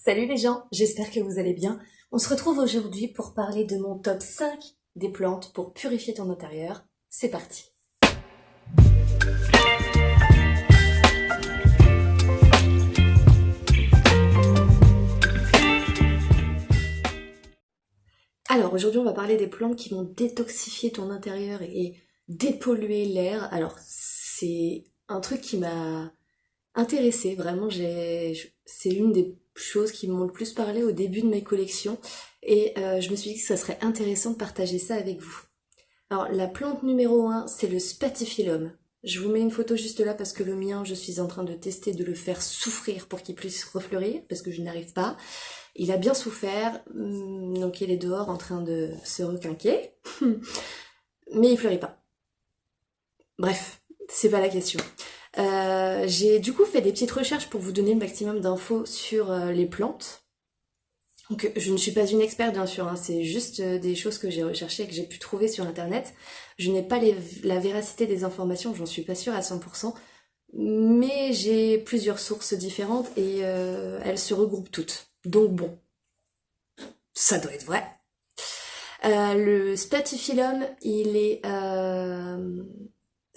Salut les gens, j'espère que vous allez bien. On se retrouve aujourd'hui pour parler de mon top 5 des plantes pour purifier ton intérieur. C'est parti. Alors aujourd'hui on va parler des plantes qui vont détoxifier ton intérieur et dépolluer l'air. Alors c'est un truc qui m'a intéressée, vraiment c'est une des choses qui m'ont le plus parlé au début de mes collections et je me suis dit que ça serait intéressant de partager ça avec vous. Alors la plante numéro 1 c'est le Spathiphyllum. Je vous mets une photo juste là parce que le mien je suis en train de tester de le faire souffrir pour qu'il puisse refleurir parce que je n'arrive pas. Il a bien souffert, donc il est dehors en train de se requinquer, mais il fleurit pas. Bref, c'est pas la question. J'ai du coup fait des petites recherches pour vous donner le maximum d'infos sur les plantes. Donc je ne suis pas une experte bien sûr, hein, c'est juste des choses que j'ai recherchées et que j'ai pu trouver sur internet. Je n'ai pas la véracité des informations, j'en suis pas sûre à 100%, mais j'ai plusieurs sources différentes et elles se regroupent toutes. Donc bon, ça doit être vrai. Le Spathiphyllum, il est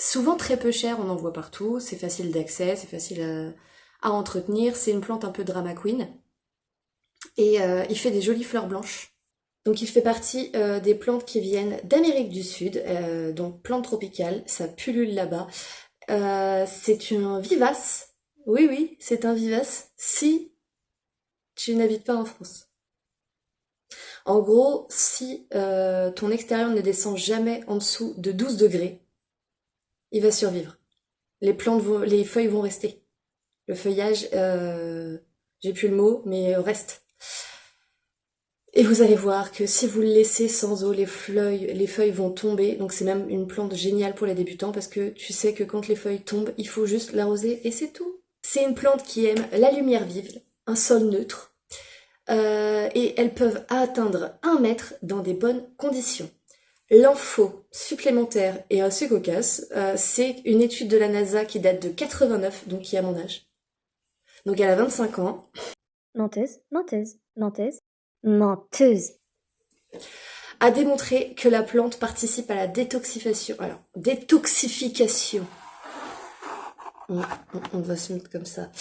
souvent très peu cher, on en voit partout, c'est facile d'accès, c'est facile à entretenir, c'est une plante un peu drama queen. Et il fait des jolies fleurs blanches. Donc il fait partie des plantes qui viennent d'Amérique du Sud, donc plante tropicale, ça pullule là-bas. C'est un vivace, oui oui, c'est un vivace si tu n'habites pas en France. En gros, si ton extérieur ne descend jamais en dessous de 12 degrés, il va survivre. Les feuilles vont rester. Le feuillage, j'ai plus le mot, mais reste. Et vous allez voir que si vous le laissez sans eau, les feuilles vont tomber. Donc c'est même une plante géniale pour les débutants parce que tu sais que quand les feuilles tombent, il faut juste l'arroser et c'est tout. C'est une plante qui aime la lumière vive, un sol neutre, et elles peuvent atteindre 1 mètre dans des bonnes conditions. L'info supplémentaire et assez cocasse, c'est une étude de la NASA qui date de 89, donc qui a mon âge. Donc elle a 25 ans. Menteuse, menteuse, menteuse, menteuse. A démontré que la plante participe à la détoxification. Alors, détoxification. On va se mettre comme ça.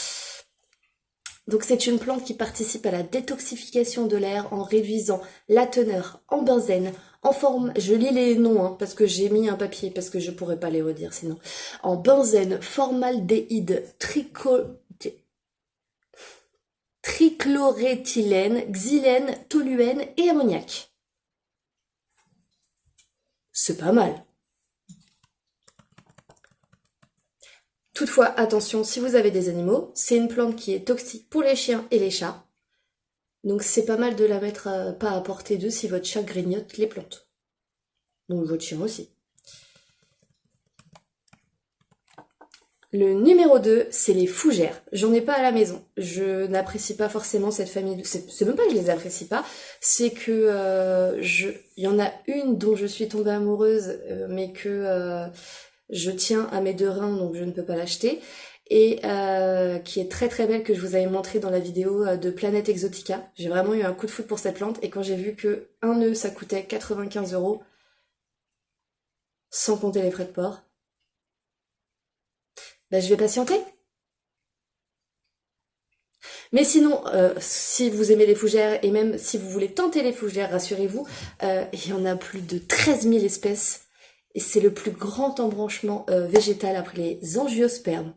Donc c'est une plante qui participe à la détoxification de l'air en réduisant la teneur en benzène, en forme, je lis les noms hein, parce que j'ai mis un papier, parce que je pourrais pas les redire sinon, en benzène, formaldéhyde, trichloréthylène, xylène, toluène et ammoniac. C'est pas mal. Toutefois, attention, si vous avez des animaux, c'est une plante qui est toxique pour les chiens et les chats. Donc c'est pas mal de la mettre pas à portée d'eux si votre chat grignote les plantes. Donc votre chien aussi. Le numéro 2, c'est les fougères. J'en ai pas à la maison. Je n'apprécie pas forcément cette famille. C'est même pas que je les apprécie pas, c'est que il y en a une dont je suis tombée amoureuse, mais que je tiens à mes 2 reins, donc je ne peux pas l'acheter. Et qui est très très belle, que je vous avais montré dans la vidéo de Planète Exotica. J'ai vraiment eu un coup de foudre pour cette plante, et quand j'ai vu que un nœud ça coûtait 95 €, sans compter les frais de port, bah, je vais patienter. Mais sinon, si vous aimez les fougères, et même si vous voulez tenter les fougères, rassurez-vous, il y en a plus de 13 000 espèces, et c'est le plus grand embranchement végétal après les angiospermes.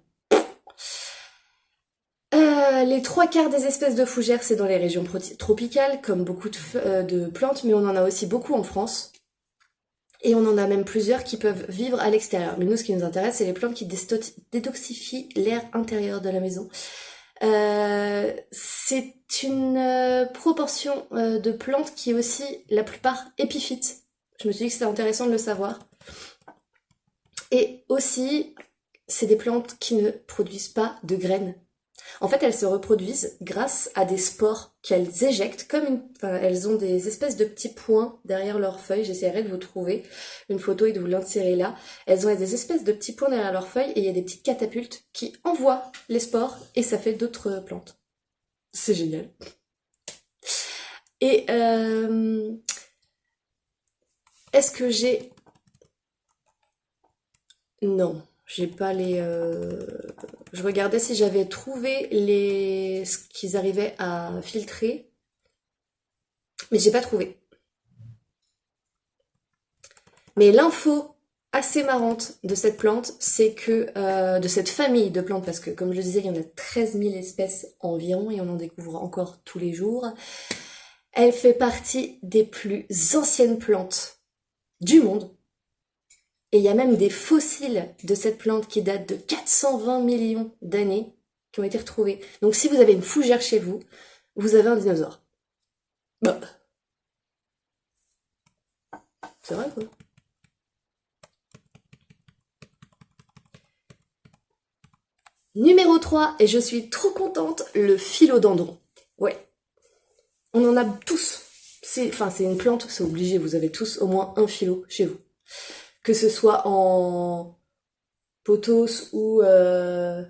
Les 3/4 des espèces de fougères, c'est dans les régions tropicales, comme beaucoup de plantes, mais on en a aussi beaucoup en France. Et on en a même plusieurs qui peuvent vivre à l'extérieur. Mais nous, ce qui nous intéresse, c'est les plantes qui détoxifient l'air intérieur de la maison. C'est une proportion de plantes qui est aussi la plupart épiphytes. Je me suis dit que c'était intéressant de le savoir. Et aussi, c'est des plantes qui ne produisent pas de graines. En fait, elles se reproduisent grâce à des spores qu'elles éjectent, elles ont des espèces de petits points derrière leurs feuilles. J'essaierai de vous trouver une photo et de vous l'insérer là. Elles ont des espèces de petits points derrière leurs feuilles et il y a des petites catapultes qui envoient les spores et ça fait d'autres plantes. C'est génial. Et est-ce que j'ai... Non, j'ai pas les... Je regardais si j'avais trouvé ce qu'ils arrivaient à filtrer, mais j'ai pas trouvé. Mais l'info assez marrante de cette plante, c'est que, de cette famille de plantes, parce que comme je le disais, il y en a 13 000 espèces environ, et on en découvre encore tous les jours, elle fait partie des plus anciennes plantes du monde. Et il y a même des fossiles de cette plante qui datent de 420 millions d'années qui ont été retrouvés. Donc si vous avez une fougère chez vous, vous avez un dinosaure. Bah, c'est vrai quoi. Numéro 3, et je suis trop contente, le philodendron. Ouais, on en a tous. C'est une plante, c'est obligé, vous avez tous au moins un philo chez vous. Que ce soit en pothos ou en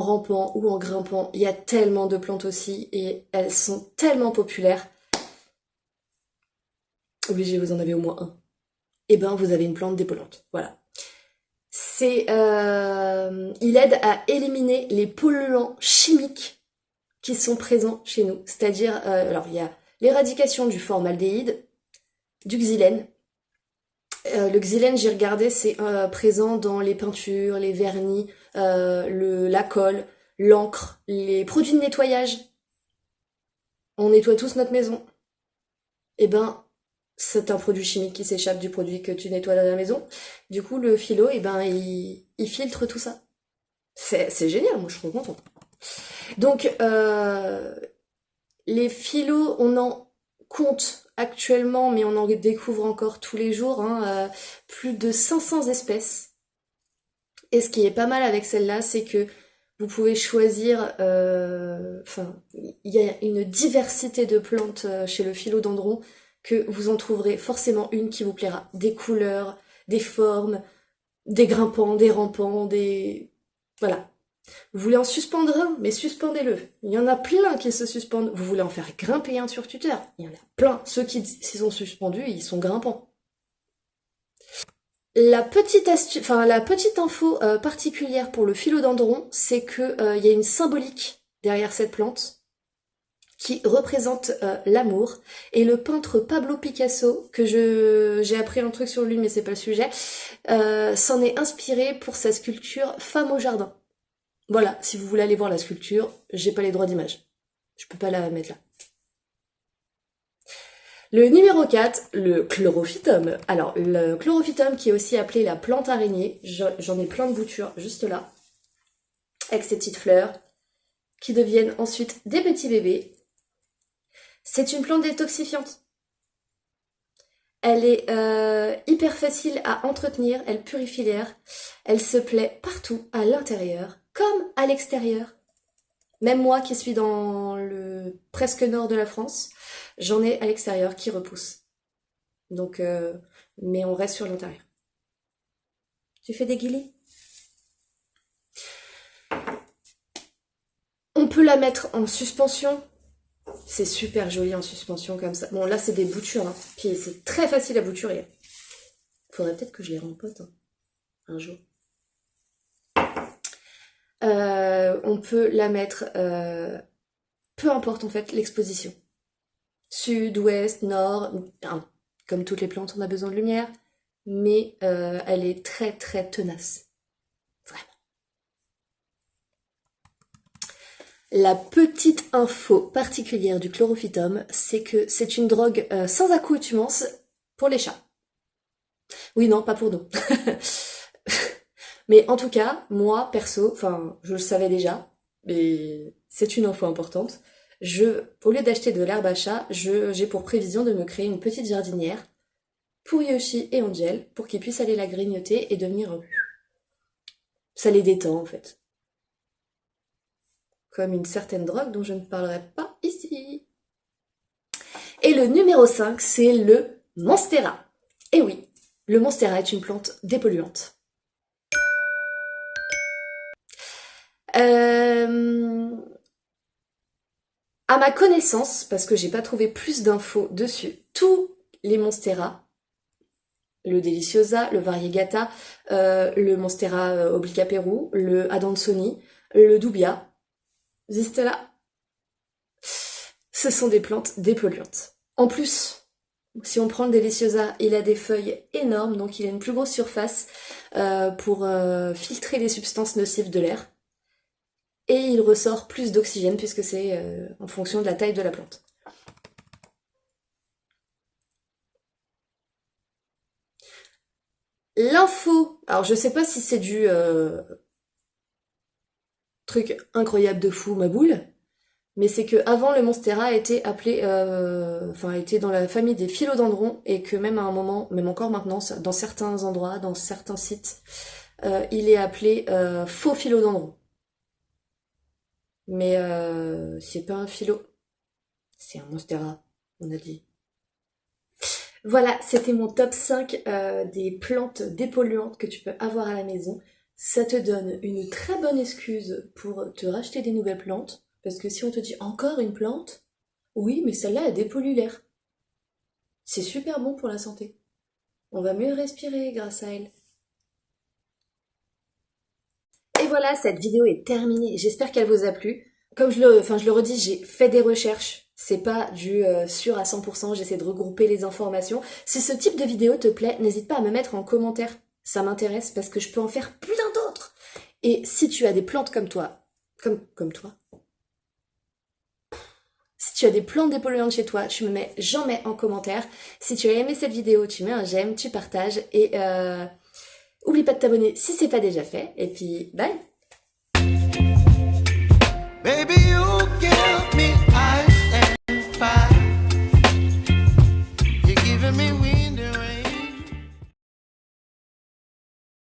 rampant ou en grimpant, il y a tellement de plantes aussi et elles sont tellement populaires. Obligé, vous en avez au moins un. Et ben, vous avez une plante dépolluante. Voilà. Il aide à éliminer les polluants chimiques qui sont présents chez nous. C'est-à-dire, alors il y a l'éradication du formaldéhyde, du xylène. Le xylène, j'ai regardé, c'est présent dans les peintures, les vernis, la colle, l'encre, les produits de nettoyage. On nettoie tous notre maison. Et ben, c'est un produit chimique qui s'échappe du produit que tu nettoies dans la maison. Du coup, le philo, et ben, il filtre tout ça. C'est génial, moi je suis trop contente. Donc, les phylos, on en compte actuellement, mais on en découvre encore tous les jours, hein, plus de 500 espèces. Et ce qui est pas mal avec celle-là, c'est que vous pouvez choisir, il y a une diversité de plantes chez le philodendron que vous en trouverez forcément une qui vous plaira. Des couleurs, des formes, des grimpants, des rampants, des... Voilà. Vous voulez en suspendre un, mais suspendez-le. Il y en a plein qui se suspendent. Vous voulez en faire grimper un sur Twitter, il y en a plein. Ceux qui sont suspendus, ils sont grimpants. La petite astuce, enfin la petite info particulière pour le philodendron, c'est que il y a une symbolique derrière cette plante qui représente l'amour. Et le peintre Pablo Picasso, que j'ai appris un truc sur lui, mais c'est pas le sujet, s'en est inspiré pour sa sculpture Femme au jardin. Voilà, si vous voulez aller voir la sculpture, j'ai pas les droits d'image. Je peux pas la mettre là. Le numéro 4, le chlorophytum. Alors, le chlorophytum qui est aussi appelé la plante araignée, j'en ai plein de boutures juste là, avec ces petites fleurs, qui deviennent ensuite des petits bébés. C'est une plante détoxifiante. Elle est hyper facile à entretenir, elle purifie l'air, elle se plaît partout, à l'intérieur comme à l'extérieur. Même moi qui suis dans le presque nord de la France, j'en ai à l'extérieur qui repoussent. Donc, mais on reste sur l'intérieur. Tu fais des guillis? On peut la mettre en suspension. C'est super joli en suspension comme ça. Bon, là, c'est des boutures. Hein. Puis c'est très facile à bouturer. Faudrait peut-être que je les rempote hein, un jour. On peut la mettre... peu importe en fait l'exposition. Sud, ouest, nord... Hein, comme toutes les plantes, on a besoin de lumière. Mais elle est très très tenace. Vraiment. La petite info particulière du chlorophytum, c'est que c'est une drogue sans accoutumance pour les chats. Oui, non, pas pour nous. Mais en tout cas, moi, perso, enfin, je le savais déjà, mais c'est une info importante. Au lieu d'acheter de l'herbe à chat, j'ai pour prévision de me créer une petite jardinière pour Yoshi et Angel, pour qu'ils puissent aller la grignoter et devenir... Ça les détend, en fait. Comme une certaine drogue dont je ne parlerai pas ici. Et le numéro 5, c'est le Monstera. Et oui, le Monstera est une plante dépolluante. À ma connaissance, parce que j'ai pas trouvé plus d'infos dessus, tous les Monstera, le Deliciosa, le Variegata, le Monstera Oblica Peru, le Adansonii, le Dubia, Zistella, ce sont des plantes dépolluantes. En plus, si on prend le Deliciosa, il a des feuilles énormes, donc il a une plus grosse surface pour filtrer les substances nocives de l'air. Et il ressort plus d'oxygène puisque c'est en fonction de la taille de la plante. L'info, alors je sais pas si c'est du truc incroyable de fou, ma boule, mais c'est que avant le Monstera était appelé, était dans la famille des philodendrons et que même à un moment, même encore maintenant, dans certains endroits, dans certains sites, il est appelé faux philodendron. Mais c'est pas un philo, c'est un Monstera, on a dit. Voilà, c'était mon top 5 des plantes dépolluantes que tu peux avoir à la maison. Ça te donne une très bonne excuse pour te racheter des nouvelles plantes. Parce que si on te dit encore une plante, oui, mais celle-là, elle dépollue l'air. C'est super bon pour la santé. On va mieux respirer grâce à elle. Et voilà, cette vidéo est terminée. J'espère qu'elle vous a plu. Comme je le redis, j'ai fait des recherches. C'est pas du sûr à 100%, j'essaie de regrouper les informations. Si ce type de vidéo te plaît, n'hésite pas à me mettre en commentaire. Ça m'intéresse parce que je peux en faire plein d'autres. Et si tu as des plantes comme toi, comme toi, si tu as des plantes dépolluantes chez toi, j'en mets en commentaire. Si tu as aimé cette vidéo, tu mets un j'aime, tu partages et oublie pas de t'abonner si c'est pas déjà fait. Et puis bye!